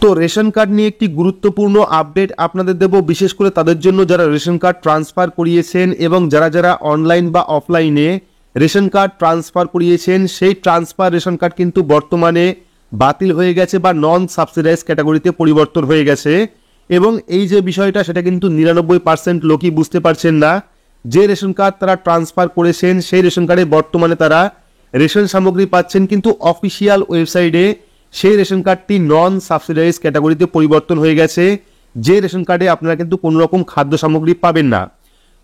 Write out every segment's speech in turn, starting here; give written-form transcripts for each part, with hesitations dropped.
তো ration card নিয়ে একটি গুরুত্বপূর্ণ আপডেট আপনাদের দেব, বিশেষ করে তাদের জন্য যারা রেশন কার্ড ট্রান্সফার করিয়েছেন এবং যারা অনলাইন বা অফলাইনে রেশন কার্ড ট্রান্সফার করিয়েছেন সেই ট্রান্সফার রেশন কার্ড কিন্তু বর্তমানে বাতিল হয়ে গেছে বা নন সাবসিডাইজ ক্যাটাগরিতে পরিবর্তন হয়ে গেছে। এবং এই যে বিষয়টা সেটা কিন্তু 99% লোকই বুঝতে পারছেন না। যে রেশন কার্ড তারা ট্রান্সফার করেছেন সেই রেশন কার্ডে বর্তমানে তারা রেশন সামগ্রী পাচ্ছেন, কিন্তু অফিসিয়াল ওয়েবসাইটে সেই রেশন কার্ডটি নন সাবসিডাইজ ক্যাটাগরিতে পরিবর্তন হয়ে গেছে, যে রেশন কার্ডে আপনারা কিন্তু কোনো রকম খাদ্য সামগ্রী পাবেন না।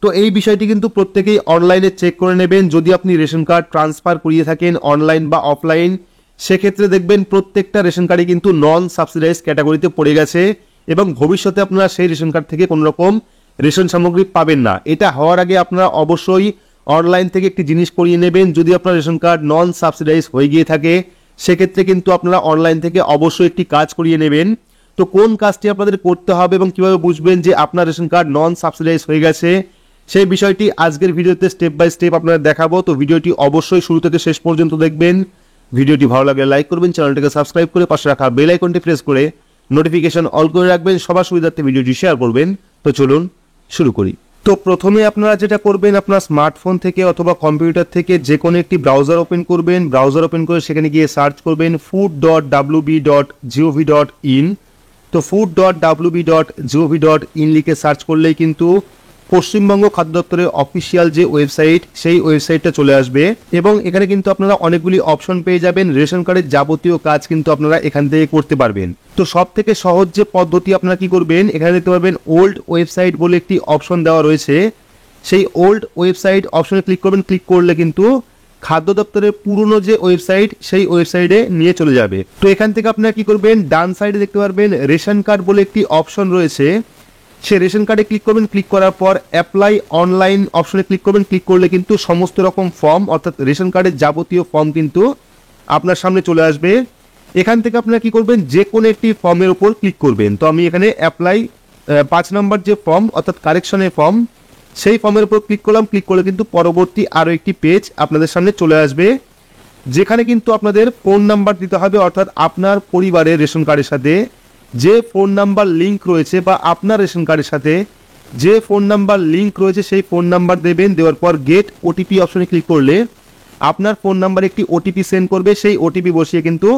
তো এই বিষয়টি কিন্তু প্রত্যেকেই অনলাইনে চেক করে নেবেন। যদি আপনি রেশন কার্ড ট্রান্সফার করিয়ে থাকেন অনলাইন বা অফলাইন, সেক্ষেত্রে দেখবেন প্রত্যেকটা রেশন কার্ডই কিন্তু নন সাবসিডাইজ ক্যাটাগরিতে পড়ে গেছে এবং ভবিষ্যতে আপনারা সেই রেশন কার্ড থেকে কোনো রকম রেশন সামগ্রী পাবেন না। এটা হওয়ার আগে আপনারা অবশ্যই অনলাইন থেকে একটি জিনিস করিয়ে নেবেন। যদি আপনার রেশন কার্ড নন সাবসিডাইজ হয়ে গিয়ে থাকে সেক্ষেত্রে কিন্তু আপনারা অনলাইন থেকে অবশ্যই একটি কাজ করিয়ে নেবেন। তো কোন কাজটি আপনাদের করতে হবে এবং কিভাবে বুঝবেন যে আপনার রেশন কার্ড নন সাবসিডাইজ হয়ে গেছে সেই বিষয়টি আজকের ভিডিওতে স্টেপ বাই স্টেপ আপনাদের দেখাবো। তো ভিডিওটি অবশ্যই শুরু থেকে শেষ পর্যন্ত দেখবেন। ভিডিওটি ভালো লাগলে লাইক করবেন, চ্যানেলটিকে সাবস্ক্রাইব করে পাশে রাখা বেল আইকনটি প্রেস করে নোটিফিকেশন অল করে রাখবেন, সবার সুবিধার্থে ভিডিওটি শেয়ার করবেন। তো চলুন শুরু করি। তো প্রথমে আপনারা যেটা করবেন, আপনার স্মার্টফোন থেকে অথবা কম্পিউটার থেকে যে কোনো একটি ব্রাউজার ওপেন করবেন। ব্রাউজার ওপেন করে সেখানে গিয়ে সার্চ করবেন food.wb.gov.in। তো food.wb.gov.in লিখে সার্চ করলেই কিন্তু পশ্চিমবঙ্গ খাদ্য দপ্তরের অফিসিয়াল যে ওয়েবসাইট সেই ওয়েবসাইটটা চলে আসবে এবং এখানে কিন্তু আপনারা অনেকগুলি অপশন পেয়ে যাবেন। রেশন কার্ডের যাবতীয় কাজ কিন্তু আপনারা এখান থেকে করতে পারবেন। তো সব থেকে সহজ যে পদ্ধতি আপনারা কি করবেন, এখানে দেখতে পাবেন ওল্ড ওয়েবসাইট বলে একটি অপশন দেওয়া রয়েছে। সেই ওল্ড ওয়েবসাইট অপশনে ক্লিক করবেন। ক্লিক করলে কিন্তু খাদ্য দপ্তরের পুরনো যে ওয়েবসাইট সেই ওয়েবসাইটে নিয়ে চলে যাবে। তো এখান থেকে আপনারা কি করবেন, ডান সাইডে দেখতে পারবেন রেশন কার্ড বলে একটি অপশন রয়েছে। সে রেশন কার্ডে ক্লিক করবেন। ক্লিক করার পর অ্যাপ্লাই অনলাইন অপশনে ক্লিক করবেন। ক্লিক করলে কিন্তু সমস্ত রকম ফর্ম অর্থাৎ রেশন কার্ডের যাবতীয় ফর্ম কিন্তু আপনার সামনে চলে আসবে। এখান থেকে আপনারা কি করবেন, যে কোনো একটি ফর্মের উপর ক্লিক করবেন। তো আমি এখানে অ্যাপ্লাই 5 নম্বর যে ফর্ম অর্থাৎ কারেকশনের ফর্ম সেই ফর্মের উপর ক্লিক করলাম। ক্লিক করলে কিন্তু পরবর্তী আরও একটি পেজ আপনাদের সামনে চলে আসবে, যেখানে কিন্তু আপনাদের ফোন নাম্বার দিতে হবে, অর্থাৎ আপনার পরিবারের রেশন কার্ডের সাথে যে ফোন নাম্বার লিঙ্ক রয়েছে বা আপনার রেশন কার্ডের সাথে যে ফোন নাম্বার লিঙ্ক রয়েছে সেই ফোন নাম্বার দেবেন। দেওয়ার পর গেট ওটিপি অপশনে ক্লিক করলে আপনার ফোন নাম্বারে একটি ওটিপি সেন্ড করবে, সেই ওটিপি বসিয়ে কিন্তু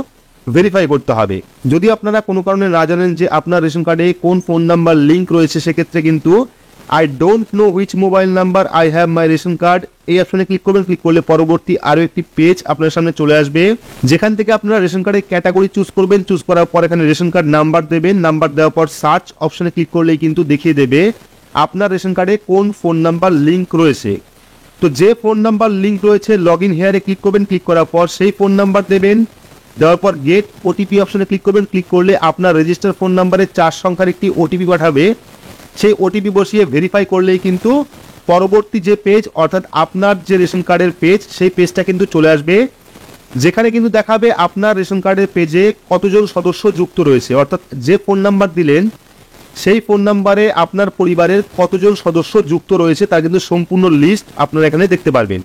ভেরিফাই করতে হবে। যদি আপনারা কোনো কারণে না জানেন যে আপনার রেশন কার্ডে কোন ফোন নাম্বার লিঙ্ক রয়েছে, সেক্ষেত্রে কিন্তু I don't know which mobile number I have my ration card এই অপশনে ক্লিক করবেন। ক্লিক করলে পরবর্তী আরও একটি পেজ আপনার সামনে চলে আসবে, যেখান থেকে আপনারা রেশন কার্ডের ক্যাটাগরি চুজ করবেন। চুজ করার পর এখানে রেশন কার্ড নাম্বার দেবেন। নাম্বার দেওয়ার পর সার্চ অপশনে ক্লিক করলেই কিন্তু দেখিয়ে দেবে আপনার রেশন কার্ডে কোন ফোন নাম্বার লিঙ্ক রয়েছে। তো যে ফোন নাম্বার লিঙ্ক রয়েছে লগ ইন হেয়ারে ক্লিক করবেন। ক্লিক করার পর সেই ফোন নাম্বার দেবেন। দেওয়ার পর গেট ওটিপি অপশনে ক্লিক করবেন। ক্লিক করলে আপনার রেজিস্টার ফোন নাম্বারে 4 সংখ্যার একটি ওটিপি পাঠাবে, সেই ওটিপি বসিয়ে ভেরিফাই করলেই কিন্তু পরবর্তী যে পেজ অর্থাৎ আপনার যে রেশন কার্ডের পেজ সেই পেজটা কিন্তু চলে আসবে, যেখানে কিন্তু দেখাবে আপনার রেশন কার্ডের পেজে কতজন সদস্য যুক্ত রয়েছে, অর্থাৎ যে ফোন নাম্বার দিলেন সেই ফোন নাম্বারে আপনার পরিবারের কতজন সদস্য যুক্ত রয়েছে তার কিন্তু সম্পূর্ণ লিস্ট আপনারা এখানে দেখতে পারবেন।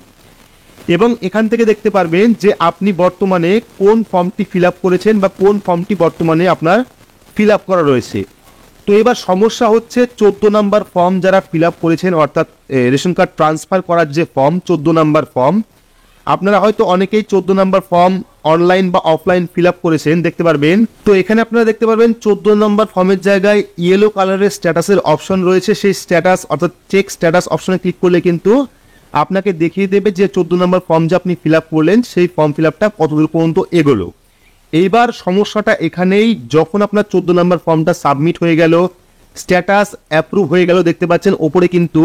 এবং এখান থেকে দেখতে পারবেন যে আপনি বর্তমানে কোন ফর্মটি ফিল আপ করেছেন বা কোন ফর্মটি বর্তমানে আপনার ফিল আপ করা রয়েছে। তো এবার সমস্যা হচ্ছে 14 নাম্বার ফর্ম যারা ফিল আপ করেছেন, অর্থাৎ রেশন কার্ড ট্রান্সফার করার যে ফর্ম 14 নাম্বার ফর্ম, আপনারা হয়তো অনেকেই 14 নাম্বার ফর্ম অনলাইন বা অফলাইন ফিল আপ করেছেন দেখতে পারবেন। তো এখানে আপনারা দেখতে পারবেন 14 নম্বর ফর্মের জায়গায় ইয়েলো কালারের স্ট্যাটাসের অপশন রয়েছে। সেই স্ট্যাটাস অর্থাৎ চেক স্ট্যাটাস অপশনে ক্লিক করলে কিন্তু আপনাকে দেখিয়ে দেবে যে 14 নম্বর ফর্ম যে আপনি ফিল আপ করলেন সেই ফর্ম ফিল আপটা কতদূর পর্যন্ত এগোলো। এইবার সমস্যাটা এখানেই, যখন আপনার 14 নম্বর ফর্মটা সাবমিট হয়ে গেল, স্ট্যাটাস অ্যাপ্রুভ হয়ে গেল, দেখতে পাচ্ছেন ওপরে কিন্তু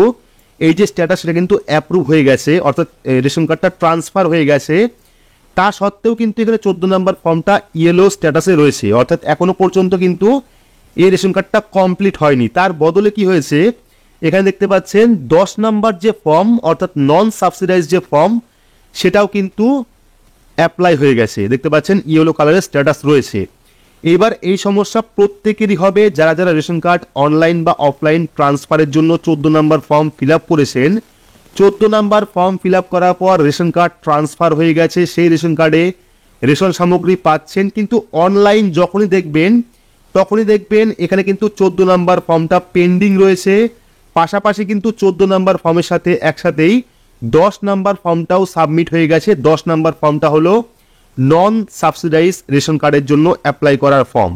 এই যে স্ট্যাটাস সেটা কিন্তু অ্যাপ্রুভ হয়ে গেছে, অর্থাৎ রেশন কার্ডটা ট্রান্সফার হয়ে গেছে। তা সত্ত্বেও কিন্তু এখানে 14 নম্বর ফর্মটা ইয়েলো স্ট্যাটাসে রয়েছে, অর্থাৎ এখনো পর্যন্ত কিন্তু এই রেশন কার্ডটা কমপ্লিট হয়নি। তার বদলে কি হয়েছে, এখানে দেখতে পাচ্ছেন 10 নম্বর যে ফর্ম অর্থাৎ নন সাবসিডাইজ যে ফর্ম সেটাও কিন্তু অ্যাপ্লাই হয়ে গেছে, দেখতে পাচ্ছেন ইয়েলো কালারের স্ট্যাটাস রয়েছে। এবার এই সমস্যা প্রত্যেকেরই হবে যারা যারা রেশন কার্ড অনলাইন বা অফলাইন ট্রান্সফারের জন্য 14 নম্বর ফর্ম ফিল আপ করেছেন। 14 নম্বর ফর্ম ফিল আপ করার পর রেশন কার্ড ট্রান্সফার হয়ে গেছে, সেই রেশন কার্ডে রেশন সামগ্রী পাচ্ছেন, কিন্তু অনলাইন যখনই দেখবেন তখনই দেখবেন এখানে কিন্তু 14 নাম্বার ফর্মটা পেন্ডিং রয়েছে। পাশাপাশি কিন্তু 14 নাম্বার ফর্মের সাথে একসাথেই 10 নাম্বার ফর্মটাও সাবমিট হয়ে গেছে। 10 নাম্বার ফর্মটা হলো নন সাবসিডাইজ রেশন কার্ডের জন্য অ্যাপ্লাই করার ফর্ম।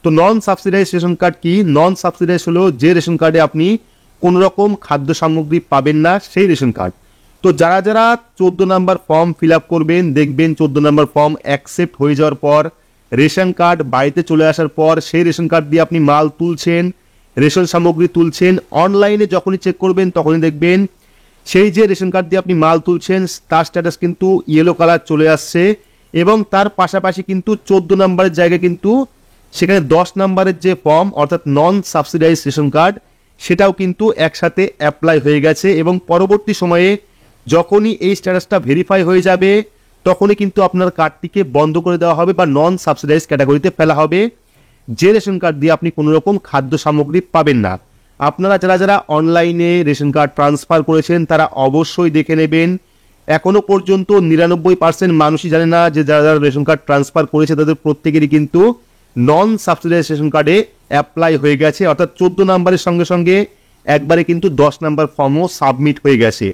তো নন সাবসিডাইজ রেশন কার্ড কি? নন সাবসিডাইজ হলো যে রেশন কার্ডে আপনি কোনো রকম খাদ্য সামগ্রী পাবেন না, সেই রেশন কার্ড। তো যারা যারা 14 নাম্বার ফর্ম ফিল আপ করবেন, দেখবেন 14 নাম্বার ফর্ম অ্যাকসেপ্ট হয়ে যাওয়ার পর রেশন কার্ড বাড়িতে চলে আসার পর সেই রেশন কার্ড দিয়ে আপনি মাল তুলছেন, রেশন সামগ্রী তুলছেন। অনলাইনে যখনই চেক করবেন তখনই দেখবেন সেই যে রেশন কার্ড দিয়ে আপনি মাল তুলছেন তার স্ট্যাটাস কিন্তু ইয়েলো কালার চলে আসছে, এবং তার পাশাপাশি কিন্তু 14 নাম্বারের জায়গায় কিন্তু সেখানে 10 নাম্বারের যে ফর্ম অর্থাৎ নন সাবসিডাইজ রেশন কার্ড সেটাও কিন্তু একসাথে অ্যাপ্লাই হয়ে গেছে। এবং পরবর্তী সময়ে যখনই এই স্ট্যাটাসটা ভেরিফাই হয়ে যাবে তখনই কিন্তু আপনার কার্ডটিকে বন্ধ করে দেওয়া হবে বা নন সাবসিডাইজ ক্যাটাগরিতে ফেলা হবে, যে রেশন কার্ড দিয়ে আপনি কোনো রকম খাদ্য সামগ্রী পাবেন না। আপনারা যারা যারা অনলাইনে রেশন কার্ড ট্রান্সফার করেছেন তারা অবশ্যই দেখে নেবেন। এখনো পর্যন্ত 99% মানুষই জানে না যে যারা যারা রেশন কার্ড ট্রান্সফার করেছে তাদের প্রত্যেকেরই কিন্তু নন সাবসিডাইজ রেশন কার্ডে অ্যাপ্লাই হয়ে গেছে, অর্থাৎ 14 নাম্বারের সঙ্গে সঙ্গে একবারে কিন্তু 10 নাম্বার ফর্মও সাবমিট হয়ে গেছে।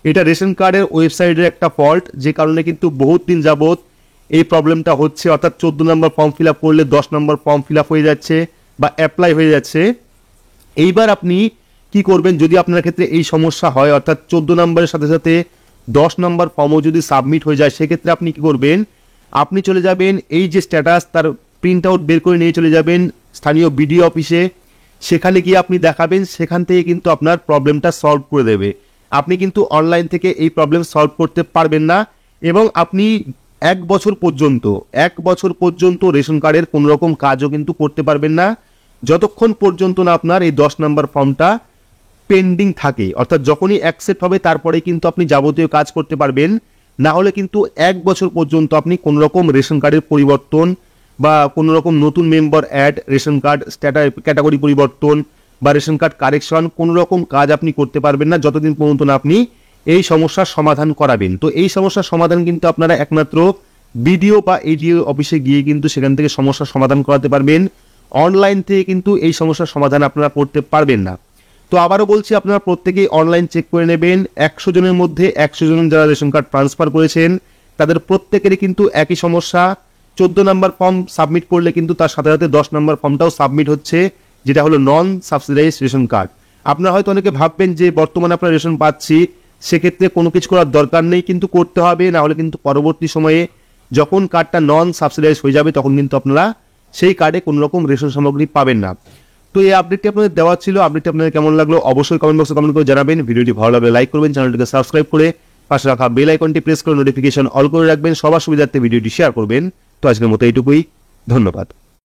এটা রেশন কার্ডের ওয়েবসাইটের একটা ফল্ট, যে কারণে কিন্তু বহুত দিন যাবত এই প্রবলেমটা হচ্ছে, অর্থাৎ 14 নাম্বার ফর্ম ফিল আপ করলে 10 নাম্বার ফর্ম ফিল আপ হয়ে যাচ্ছে বা অ্যাপ্লাই হয়ে যাচ্ছে। এইবার আপনি কি করবেন যদি আপনার ক্ষেত্রে এই সমস্যা হয়, অর্থাৎ 14 নাম্বারের সাথে সাথে 10 নাম্বার ফর্মও যদি সাবমিট হয়ে যায়, সেক্ষেত্রে আপনি কি করবেন, আপনি চলে যাবেন এই যে স্ট্যাটাস তার প্রিন্ট আউট বের করে নিয়ে চলে যাবেন স্থানীয় বিডিও অফিসে। সেখানে গিয়ে আপনি দেখাবেন, সেখান থেকে কিন্তু আপনার প্রবলেমটা সলভ করে দেবে। আপনি কিন্তু অনলাইন থেকে এই প্রবলেম সলভ করতে পারবেন না, এবং আপনি 1 বছর পর্যন্ত রেশন কার্ডের কোনো রকম কাজও কিন্তু করতে পারবেন না, যতক্ষণ পর্যন্ত না আপনার এই 10 নাম্বার ফর্মটা পেন্ডিং থাকে। অর্থাৎ যখনই অ্যাকসেপ্ট হবে তারপরে কিন্তু আপনি যাবতীয় কাজ করতে পারবেন, না হলে কিন্তু 1 বছর পর্যন্ত আপনি কোনো রকম রেশন কার্ডের পরিবর্তন বা কোনো রকম নতুন member add, ration card category পরিবর্তন বা রেশন কার্ড কারেকশন কোনো রকম কাজ আপনি করতে পারবেন না যতদিন পর্যন্ত না আপনি এই সমস্যার সমাধান করাবেন। তো এই সমস্যার সমাধান কিন্তু আপনারা একমাত্র বিডিও বা এডিও অফিসে গিয়ে কিন্তু সেখান থেকে সমস্যার সমাধান করাতে পারবেন। অনলাইন থেকে কিন্তু এই সমস্যার সমাধান আপনারা করতে পারবেন না। তো আবারও বলছি, আপনারা প্রত্যেকেই অনলাইন চেক করে নেবেন। 100 জনের মধ্যে 100 জন যারা রেশন কার্ড ট্রান্সফার করেছেন তাদের প্রত্যেকেরই কিন্তু একই সমস্যা। 14 নাম্বার ফর্ম সাবমিট করলে কিন্তু তার সাথে সাথে 10 নাম্বার ফর্মটাও সাবমিট হচ্ছে, যেটা হলো নন সাবসিডাইজ রেশন কার্ড। আপনারা হয়তো অনেকে ভাববেন যে বর্তমানে আপনারা রেশন পাচ্ছি, সেক্ষেত্রে কোনো কিছু করার দরকার নেই, কিন্তু করতে হবে, না হলে কিন্তু পরবর্তী সময়ে যখন কার্ডটা নন সাবসিডাইজ হয়ে যাবে তখন কিন্তু আপনারা সেই কার্ডে কোনো রকম রেশন সামগ্রী পাবেন না। তো এই আপডেটটি আপনাদের দেওয়া ছিল। আপডেটটি আপনাদের কেমন লাগলো অবশ্যই কমেন্ট বক্সে কমেন্ট করে জানাবেন। ভিডিওটি ভালো লাগলে লাইক করবেন, চ্যানেলটিকে সাবস্ক্রাইব করে পাশে রাখা বেল আইকনটি প্রেস করে নোটিফিকেশন অল করে রাখবেন। সবার সুবিধার্থে ভিডিওটি শেয়ার করবেন। তো আজকের মতো এইটুকুই, ধন্যবাদ।